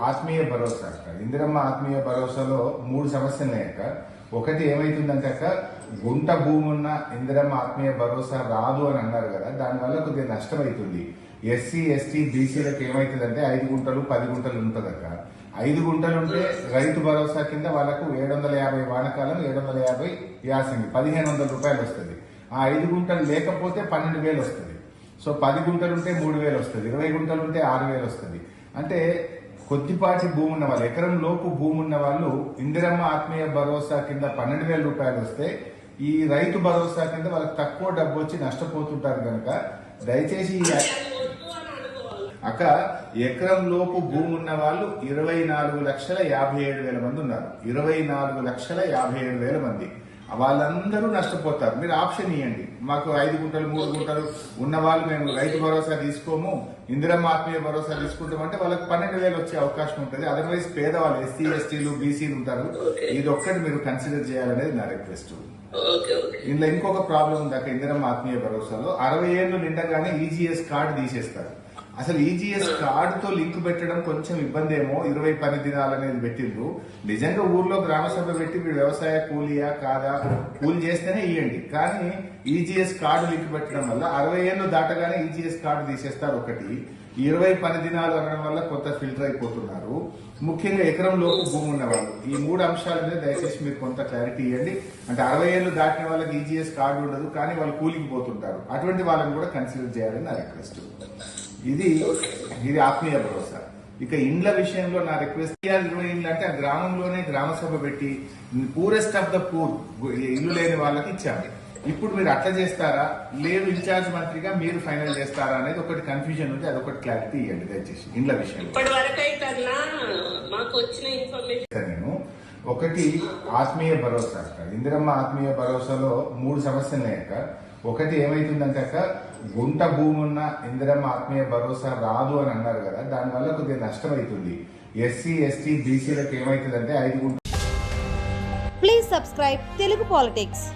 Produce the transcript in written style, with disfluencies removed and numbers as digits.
ఆత్మీయ భరోసా అక్క. ఇందిరమ్మ ఆత్మీయ భరోసాలో 3 సమస్యలు ఉన్నాయి అక్క. ఒకటి ఏమైతుందంటే అక్క, గుంట భూమి ఉన్న ఇందిరమ్మ ఆత్మీయ భరోసా రాదు అని అన్నారు కదా, దానివల్ల కొద్దిగా నష్టం అవుతుంది. ఎస్సీ ఎస్టీ బీసీలకు ఏమైతుందంటే 5 గుంటలు 10 గుంటలు ఉంటుంది అక్క. 5 గుంటలు ఉంటే రైతు భరోసా కింద వాళ్ళకు 750 వానకాలం, 750 యాసంగి 1500 రూపాయలు వస్తుంది. ఆ 5 గుంటలు లేకపోతే 12,000 వస్తుంది. సో 10 గుంటలు ఉంటే 3,000 వస్తుంది, 20 గుంటలు ఉంటే 6,000 వస్తుంది. అంటే కొద్దిపాటి భూమి ఉన్న వాళ్ళు, ఎకరం లోపు భూమి ఉన్న వాళ్ళు ఇందిరమ్మ ఆత్మీయ భరోసా కింద 12,000 రూపాయలు వస్తే ఈ రైతు భరోసా కింద వాళ్ళకి తక్కువ డబ్బు వచ్చి నష్టపోతుంటారు కనుక దయచేసి అక్క, ఎకరం లోపు భూమి ఉన్న వాళ్ళు 24,57,000 మంది ఉన్నారు. 24,57,000 మంది వాళ్ళందరూ నష్టపోతారు. మీరు ఆప్షన్ ఇవ్వండి, మాకు 5 గుంటలు 3 గుంటలు ఉన్న వాళ్ళు మేము రైతు భరోసా తీసుకోము, ఇందిరమ్మ ఆత్మీయ భరోసా తీసుకుంటామంటే వాళ్ళకి 12,000 వచ్చే అవకాశం ఉంటుంది. అదర్వైజ్ పేదవాళ్ళు ఎస్సీ ఎస్టీలు బీసీలు ఉంటారు. ఇది ఒక్కటి మీరు కన్సిడర్ చేయాలనేది నా రిక్వెస్ట్. ఇందులో ఇంకొక ప్రాబ్లం ఉంది అక్క, ఇందిరమ్మ ఆత్మీయ భరోసాలో 60 ఏళ్ళు నిండగానే ఈజీఎస్ కార్డు తీసేస్తారు. అసలు ఈజీఎస్ కార్డుతో లింక్ పెట్టడం కొంచెం ఇబ్బంది ఏమో. 20 పని దినాలు అనేది పెట్టిండ్రు. నిజంగా ఊర్లో గ్రామ సభ పెట్టి మీరు వ్యవసాయ కూలియా కాదా, కూలి చేస్తేనే ఇవ్వండి. కానీ ఈజీఎస్ కార్డు లింక్ పెట్టడం వల్ల 60 ఏళ్ళు దాటగానే ఈజీఎస్ కార్డు తీసేస్తారు. ఒకటి 20 పని దినాలు అనడం వల్ల కొత్త ఫిల్టర్ అయిపోతున్నారు. ముఖ్యంగా ఎకరం లోపు భూమి ఉన్న వాళ్ళు. ఈ 3 అంశాల మీద దయచేసి మీరు కొంత క్లారిటీ ఇవ్వండి. అంటే 60 ఏళ్ళు దాటిన వాళ్ళకి ఈజీఎస్ కార్డు ఉండదు, కానీ వాళ్ళు కూలికి పోతుంటారు. అటువంటి వాళ్ళని కూడా కన్సిడర్ చేయాలని నా రిక్వెస్ట్. ఇది ఆత్మీయ భరోసా. ఇక ఇండ్ల విషయంలో నా రిక్వెస్ట్, 20 ఇండ్లు అంటే ఆ గ్రామంలోనే గ్రామ సభ పెట్టి పూరెస్ట్ ఆఫ్ ద పూర్ ఇల్లు లేని వాళ్ళకి ఇచ్చాము. ఇప్పుడు మీరు అట్లా చేస్తారా, లేదు ఇన్ఛార్జ్ మంత్రిగా మీరు ఫైనల్ చేస్తారా అనేది ఒకటి కన్ఫ్యూజన్ ఉంది. అదొకటి క్లారిటీ ఇవ్వండి దయచేసి ఇండ్ల విషయంలో. నేను ఒకటి ఆత్మీయ భరోసా అక్క. ఇందిరమ్మ ఆత్మీయ భరోసాలో 3 సమస్యలు ఉన్నాయి అక్క. ఒకటి ఏమైతుందంటే అక్క, గుంట భూమి ఉన్న ఇందిరమ్మ ఆత్మీయ భరోసా రాదు అని అన్నారు కదా, దానివల్ల కొద్దిగా నష్టం అవుతుంది. ఎస్సీ ఎస్టీ బీసీలకు ఏమైతుందంటే 5 గుంటలు. Please subscribe Telugu politics.